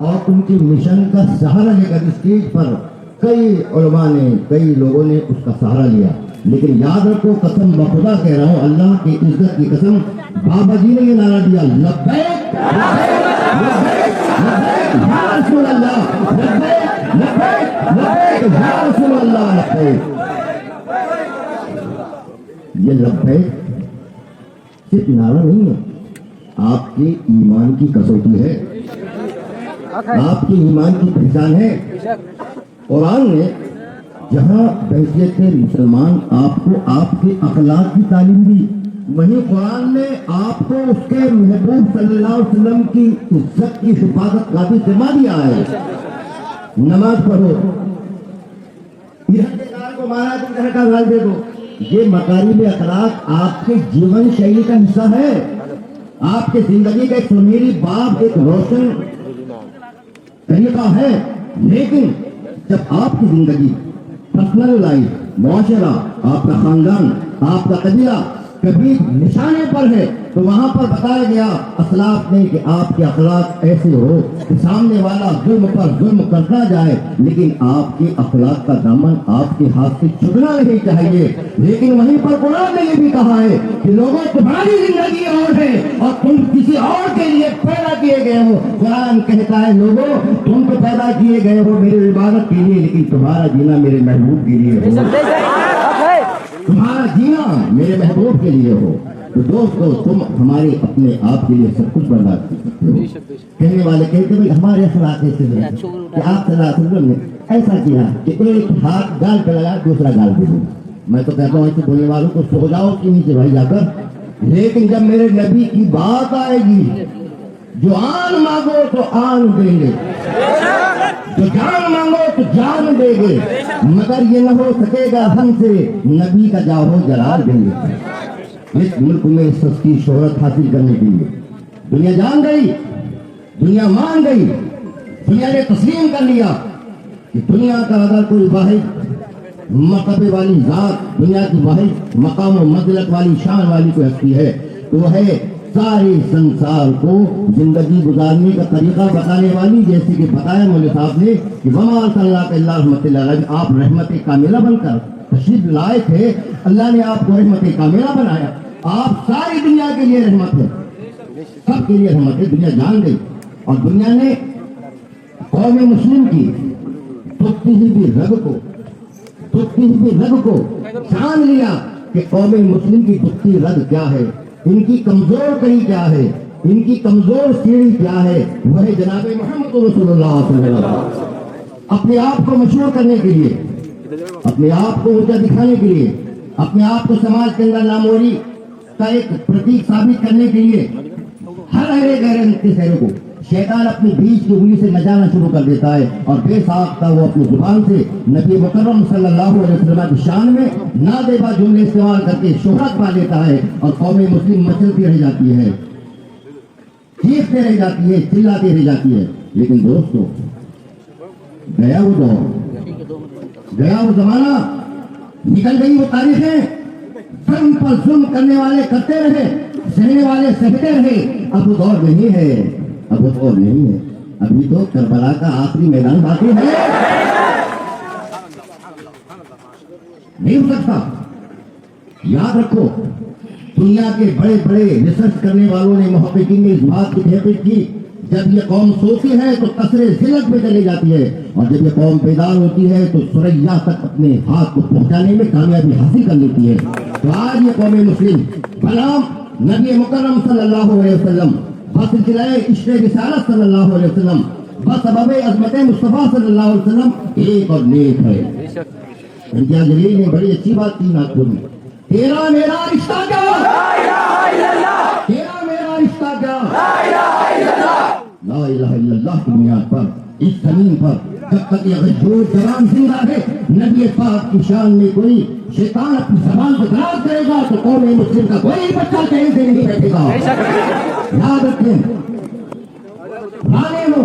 اور ان کے مشن کا سہارا لے کر اسٹیج پر کئی علماء نے کئی لوگوں نے اس کا سہارا لیا. لیکن یاد رکھو قسم بخدا کہہ رہا ہوں اللہ کی عزت کی قسم بابا جی نے یہ نعرہ دیا لبیک لبیک لبیک یا رسول اللہ لبیک لبیک لبیک یا رسول اللہ لبیک. یہ لبیک صرف نعرہ نہیں ہے آپ کے ایمان کی کسوٹی ہے آپ کے ایمان کی پہچان ہے. قرآن نے جہاں بحیثیت مسلمان آپ کو آپ کے اخلاق کی تعلیم دی وہیں قرآن نے آپ کو اس کے محبوب صلی اللہ علیہ وسلم کی عزت کی حفاظت کا بھی ذمہ دیا ہے. نماز پڑھو کو مارا تم گھر کا گال دے دو. یہ مکارم اخلاق آپ کے جیون شیلی کا حصہ ہے. آپ کے زندگی کا ایک سنہری باب ایک روشن طریقہ ہے. لیکن جب آپ کی زندگی پرسنل لائف معاشرہ آپ کا خاندان آپ کا قبیلہ کبھی نشانے پر ہے تو وہاں پر بتایا گیا اخلاق نے کہ آپ کے اخلاق ایسے ہو کہ سامنے والا ظلم پر ظلم کرتا جائے لیکن آپ کے اخلاق کا دامن آپ کے ہاتھ سے چھوٹنا نہیں چاہیے. لیکن وہیں پر قرآن نے یہ بھی کہا ہے کہ لوگوں تمہاری زندگی اور ہے اور تم کسی اور کے لیے پیدا کیے گئے ہو. قرآن کہتا ہے لوگوں تم تو پیدا کیے گئے ہو میری عبادت کے لیے لیکن تمہارا جینا میرے محبوب کے لیے ہو. تمہارا جینا میرے محبوب کے لیے ہو. تو دوستو تم ہمارے اپنے آپ کے لیے سب کچھ برداشت کر سکتے ہو. کہنے والے کہتے ہیں ہمارے اخلاق ایسے ہیں کہ آپ صلی اللہ علیہ وسلم نے ایسا کیا کہ ایک ہاتھ گال پہ لگا دوسرا گال پہ دو. میں تو کہتا ہوں ایسے بولنے والوں کو سو جاؤ کہ نیچے بھائی جا کر. لیکن جب میرے نبی کی بات آئے گی جو آن مانگو تو آن دیں گے جو جان مانگو تو جان دے گے مگر یہ نہ ہو سکے گا ہم سے نبی کا جاہو جلال دیں گے. اس ملک میں سستی شہرت حاصل کرنے کے لیے دنیا جان گئی دنیا مان گئی دنیا نے تسلیم کر لیا کہ دنیا کا اگر کوئی واحد مرتبے والی ذات دنیا کی واحد مقام و منزلت والی شان والی کوئی ہستی ہے تو وہ ہے سارے سنسار کو زندگی گزارنے کا طریقہ بتانے والی. جیسے کہ بتایا مولوی صاحب نے کہ وما ارسلناک الا رحمۃ للعالمین آپ رحمت کاملہ بن کر تشریف لائے تھے. اللہ نے آپ کو رحمت کاملہ بنایا. آپ ساری دنیا کے لیے رحمت ہے سب کے لیے رحمت ہے. دنیا جان گئی اور دنیا نے قوم مسلم کی دکھتی ہوئی رگ کو جان لیا کہ قوم مسلم کی دکھتی رگ کیا ہے ان کی کمزور کڑی کیا ہے ان کی کمزور سیڑھی کیا ہے وہ ہے جناب محمد رسول اللہ صلی اللہ علیہ وسلم. اپنے آپ کو مشہور کرنے کے لیے اپنے آپ کو اونچا دکھانے کے لیے اپنے آپ کو سماج کے اندر ناموری کا ایک پرتیک ثابت کرنے کے لیے ہر غیر کو شیطان اپنی بیچ کی انگلی سے نچانا شروع کر دیتا ہے اور بے ساختہ وہ اپنی زبان سے نبی مکرم صلی اللہ علیہ وسلم کی شان میں نادیبا جملے استعمال کر کے شہرت پا لیتا ہے اور قوم مسلم مچلتی رہ جاتی ہے چیختے رہ جاتی ہے چلاتی رہ جاتی ہے. لیکن دوستو گیا وہ دور گیا وہ زمانہ نکل گئی وہ تاریخیں. ظلم پر ظلم کرنے والے کرتے رہے سہنے والے سہتے رہے. اب وہ دور نہیں ہے اب وہ دور نہیں ہے. ابھی تو کربلا کا آخری میدان باقی ہے نہیں ہو سکتا. یاد رکھو دنیا کے بڑے بڑے ریسرچ کرنے والوں نے محققین نے اس بات کی تحقیق کی جب یہ قوم سوتی ہے تو قصر ذلت میں چلی جاتی ہے اور جب یہ قوم بیدار ہوتی ہے تو ثریا تک اپنے ہاتھ کو پہنچانے میں کامیابی حاصل کر لیتی ہے. تو آج یہ قوم مسلم بنام نبی مکرم صلی اللہ علیہ وسلم بسلسلہ عشق رسالت صلی اللہ علیہ وسلم بسبب عظمت مصطفیٰ صلی اللہ علیہ وسلم ایک اور نیک ہے. امتیاز جلیل نے بڑی اچھی بات کی ناگپور میں تیرا میرا رشتہ کیا تیرا میرا رشتہ کیا لا الہ الا اللہ کی بنیاد پر اس زمین پر جب تک یہ غجور جوان زندہ ہے نبی پاک کی شان میں کوئی شیطان اپنی زبان کو دراز کرے گا تو قوم مسلم کا کوئی بچہ کہیں سے نہیں بیٹھے گا. یاد رکھیں رانے ہو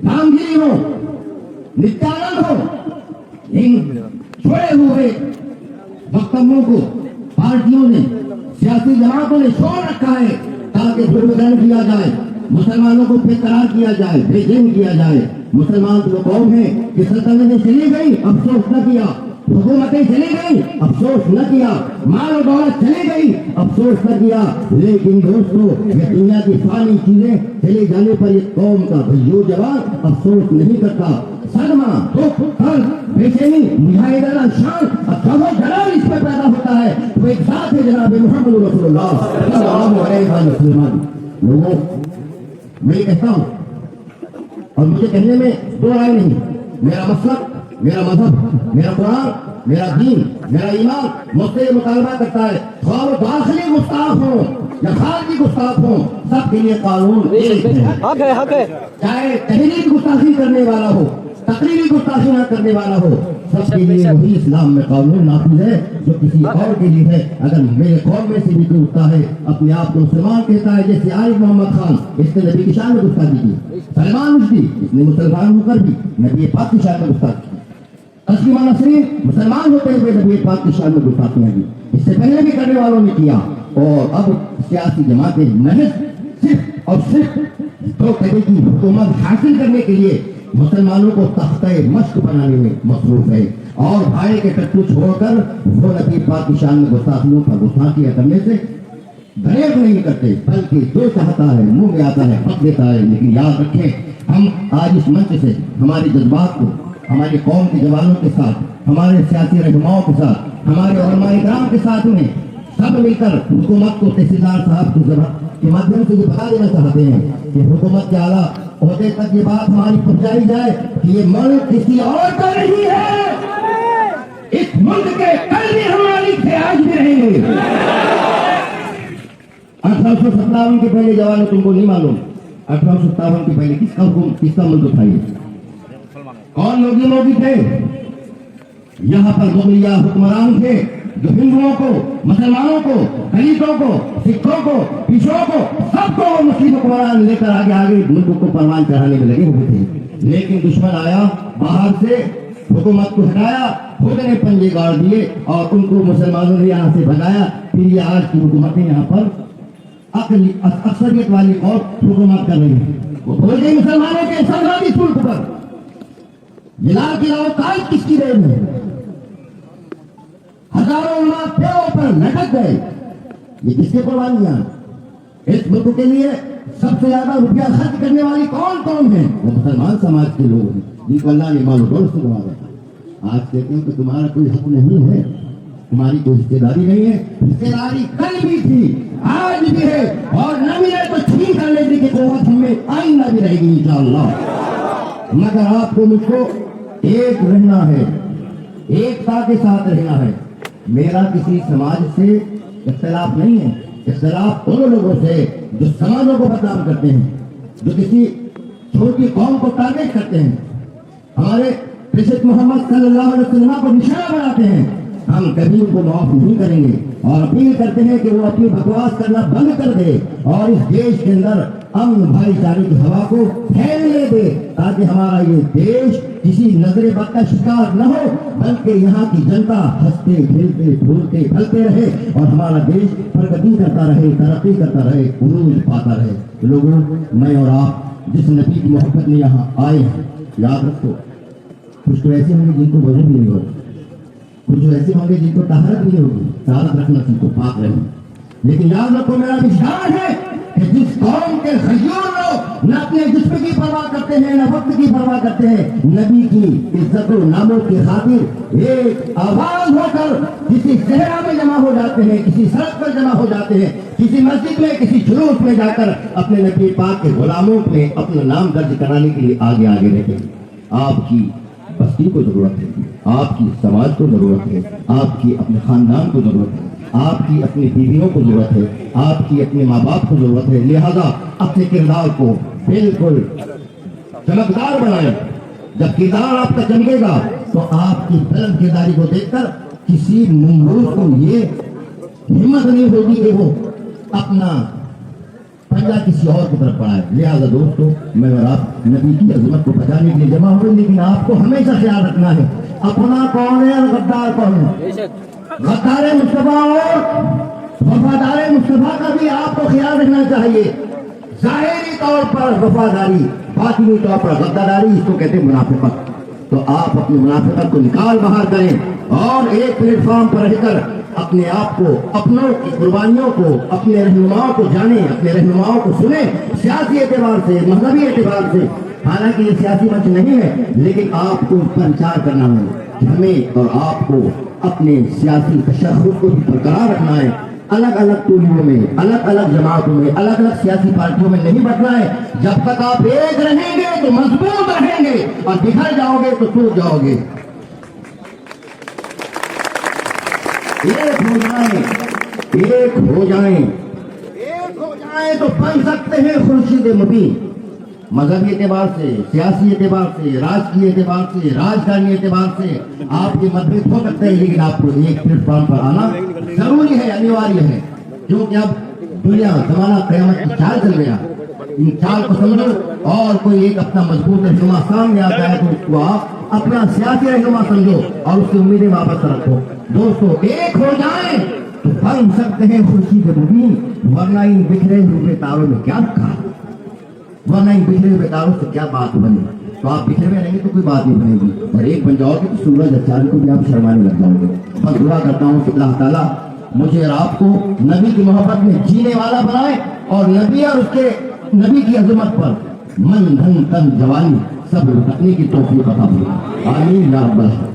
رامگیری ہو نتیانند ہو ان چھوڑے ہوئے وقتوں کو پارٹیوں نے سیاسی جماعتوں نے چھوڑ رکھا ہے تاکہ پروپیگنڈا کیا جائے مسلمانوں کو برقرار کیا جائے، بے چین کیا جائے۔ مسلمان تو قوم ہے کہ سلطنتیں چلی گئی، افسوس نہ کیا، حکومتیں چلی گئی، افسوس نہ کیا، مال و دولت چلی گئی، افسوس نہ کیا، لیکن دوستو یہ دنیا کی فانی چیزیں چلے جانے پر یہ قوم کا بھائیو جوان افسوس نہیں کرتا۔ صدمہ، دکھ، درد، بے چینی، مجاہدانہ شان اور غم و جلال اس میں پیدا ہوتا ہے۔ تو ایک ساتھ ہے جناب محمد رسول اللہ صلی اللہ علیہ وسلم۔ لوگوں میں یہ کہتا ہوں اور مجھے کہنے میں دو رائے نہیں، میرا مسلک، میرا مذہب، میرا قرآن، میرا دین، میرا ایمان مجھ سے یہ مطالبہ کرتا ہے، خواہ وہ داخلی گستاخ ہوں یا خارجی گستاخ ہوں، سب کے لیے قانون ایک ہے۔ حق ہے، چاہے تحریک گستاخی کرنے والا ہو، تقریری گستاخی نہ کرنے والا ہو، سب کے لیے وہی اسلام میں قانون نافذ ہے جو کسی اور کے لیے ہے۔ اگر میرے قوم میں سے بھی کوئی اٹھتا ہے اپنے آپ کو مسلمان کہتا ہے، جیسے عارف محمد خان، اس نے نبی کی شان میں گستاخی کی، سلمان رشدی اس نے مسلمان ہو کر بھی نبی پاک کی شان میں گستاخی کی، تسلیمہ نسرین مسلمان ہوتے ہوئے نبی پاک کی شان میں گستاخیاں کی، اس سے پہلے بھی کرنے والوں نے کیا۔ اور اب سیاسی جماعتیں محض صرف اور صرف دو طرح کی حکومت حاصل کرنے کے لیے مسلمانوں کو تختہ مشق بنانے میں مصروف ہے، اور بھائی کے ٹٹو چھوڑ کر وہ نبی پاک کی شان میں گستاخیوں پر گستاخیاں کرنے سے دریغ نہیں کرتے، بلکہ جو چاہتا ہے منہ میں آتا ہے حق دیتا ہے۔ لیکن یاد رکھیں، ہم آج اس منچ سے ہمارے جذبات کو ہماری قوم کے جوانوں کے ساتھ، ہمارے سیاسی رہنماؤں کے ساتھ، ہمارے علماء کرام کے ساتھ میں سب مل کر حکومت کو تحصیلدار صاحب کے مادھیم سے یہ بتا دینا چاہتے ہیں کہ حکومت کے اعلیٰ عہدے تک یہ بات ہماری پہنچائی جائے کہ یہ ملک کسی اور کا نہیں ہے، اس ملک کے کل بھی ہم مالک تھے، آج بھی رہیں گے۔ 1857 کے پہلے جوانوں تم کو نہیں معلوم 1857 کے پہلے کس کا حکومت، کس کا ملک تھا، یہ کون لوگ تھے؟ یہاں پر مغلیہ حکمران تھے جو ہندوؤں کو، مسلمانوں کو، دلتوں کو، سکھوں کو، پشتوں کو، سب کو مسلم حکمران لے کر آگے ملک کو پروان چڑھانے میں لگے ہوئے تھے۔ لیکن دشمن آیا باہر سے، حکومت کو ہٹایا، خود نے پنجے گاڑ دیے اور ان کو مسلمانوں نے یہاں سے بھگایا۔ پھر یہ آج کی حکومتیں یہاں پر اکثریت والی قوم حکومت کر رہی ہے، وہ بھول گئی مسلمانوں کے سرحدی ملک پر۔ یہ لال قلعہ تاج کس کی دین ہے؟ ہزاروں علماء پیروں پر لٹک گئے، یہ کس کی قربانیاں؟ اس ملک کے لیے سب سے زیادہ روپیہ خرچ کرنے والی کون ہیں؟ وہ مسلمان سماج کے لوگ ہیں جن کو اللہ نے مال و دولت سے نوازا۔ آج کہتے ہیں کہ تمہارا کوئی حق نہیں ہے، تمہاری کوئی حصے داری نہیں ہے۔ حصے داری کل بھی تھی، آج بھی ہے، اور نہ ملے تو چھین کر لینے کی قوت ہم میں آئندہ بھی رہے گی انشاءاللہ۔ مگر آپ کو مجھ کو ایک رہنا ہے، ایکتا کے ساتھ رہنا ہے۔ میرا کسی سماج سے اختلاف نہیں ہے، اختلاف ان لوگوں سے جو سماجوں کو بدنام کرتے ہیں، جو کسی چھوٹی قوم کو ٹارگیٹ کرتے ہیں، ہمارے رسول محمد صلی اللہ علیہ وسلم کو نشانہ بناتے ہیں۔ ہم کبھی ان کو معاف نہیں کریں گے اور اپیل کرتے ہیں کہ وہ اپنی بکواس کرنا بند کر دے اور اس دیش کے اندر امن بھائی چارے کی ہوا کو پھیلنے دے، تاکہ ہمارا یہ دیش کسی نظر بد کا شکار نہ ہو، بلکہ یہاں کی جنتا ہنستے کھیلتے پھولتے پھلتے رہے اور ہمارا دیش پرگتی کرتا رہے، ترقی کرتا رہے، عروج پاتا رہے۔ لوگوں، میں اور آپ جس نبی کی محبت میں یہاں آئے ہیں، یاد رکھو، کچھ تو ایسے ہوں گے جن کو وضو بھی نہیں ہوگا، کچھ ایسے ہوں گے جن کو طہارت بھی نہیں ہوگی، طہارت رکھنا سیکھو، پاک رہنا۔ لیکن یاد رکھو، میرا وشوار ہے کہ جس قوم کے غیور لوگ نہ اپنے جسم کی پرواہ کرتے ہیں نہ وقت کی پرواہ کرتے ہیں، نبی کی عزت و ناموں کی خاطر ایک آواز ہو کر کسی صحرا میں جمع ہو جاتے ہیں، کسی سڑک پر جمع ہو جاتے ہیں، کسی مسجد میں، کسی جلوس میں جا کر اپنے نبی پاک کے غلاموں میں اپنا نام درج کرانے کے لیے آگے رہتے ہیں۔ آپ کی بستی کو ضرورت ہے، آپ کی سماج کو ضرورت ہے، آپ کی اپنے خاندان کو ضرورت ہے، آپ کی اپنی بیویوں کو ضرورت ہے، آپ کی اپنے ماں باپ کو ضرورت ہے۔ لہذا اپنے کردار کو بالکل چمکدار بنائیں۔ جب کردار آپ کا چمکے گا تو آپ کی بلند کرداری کو دیکھ کر کسی منگوز کو یہ ہمت نہیں ہوگی کہ وہ اپنا پنجہ کسی اور کی طرف پڑھائے۔ لہذا دوستو، میں اور آپ نبی کی عظمت کو بچانے کے لیے جمع ہوئے، لیکن آپ کو ہمیشہ خیال رکھنا ہے اپنا کون ہے اور غدار کون ہے۔ غدار مصطفیٰ اور وفادار مصطفیٰ کا بھی آپ کو خیال رکھنا چاہیے۔ ظاہری طور پر وفاداری، باطنی طور پر غداری، اس کو کہتے ہیں منافقت۔ تو آپ اپنی منافقت کو نکال باہر کریں اور ایک پلیٹ فارم پر رہ کر اپنے آپ کو، اپنوں کی قربانیوں کو، اپنے رہنماؤں کو جانیں، اپنے رہنماؤں کو سنیں، سیاسی اعتبار سے، مذہبی اعتبار سے۔ حالانکہ یہ سیاسی منچ نہیں ہے، لیکن آپ کو اس پر وچار کرنا ہے کہ ہمیں اور آپ کو اپنے سیاسی تشخص کو بھی برقرار رکھنا ہے۔ الگ الگ ٹولیوں میں، الگ الگ جماعتوں میں، الگ الگ سیاسی پارٹیوں میں نہیں بٹنا ہے۔ جب تک آپ ایک رہیں گے تو مضبوط رہیں گے، اور بکھر جاؤ گے تو ٹوٹ جاؤ گے۔ ایک ہو جائیں، ایک ہو جائیں، ایک ہو جائیں تو بن سکتے ہیں خورشید مبین۔ مذہبی اعتبار سے، سیاسی اعتبار سے، راجکی اعتبار سے، راجدھانی اعتبار سے آپ کے متبادل ہو سکتے ہیں، لیکن آپ کو ایک پلیٹ فارم پر آنا ضروری ہے، انیواریہ ہے، کیونکہ اب دنیا زمانہ قیامت کی چال چل گیا۔ ان چال کو سمجھو، اور کوئی ایک اپنا مضبوط رہنما سامنے آتا ہے تو اس کو آپ اپنا سیاسی رہنما سمجھو اور اس کی امیدیں واپس رکھو۔ دوستو، ایک ہو جائیں تو بن سکتے ہیں خورشید مبین، ورنہ ان بکھرے ہوئے تاروں میں کیا رکھا، ورنہ ان بکھرے ہوئے تاروں سے کیا بات بنے۔ تو آپ بکھرے ہوئے رہیں گے تو کوئی بات نہیں بنے گی، اور ایک بن جاؤ گے تو سورج چاند کو بھی آپ شرمانے لگ جاؤ گے۔ بس دعا کرتا ہوں کہ اللہ تعالیٰ مجھے اور آپ کو نبی کی محبت میں جینے والا بنائے، اور نبی اور اس کے نبی کی عظمت پر من دھن تن جوانی سب رکھنے کی توفیق عطا فرمائے۔ آمین یا رب العالمین۔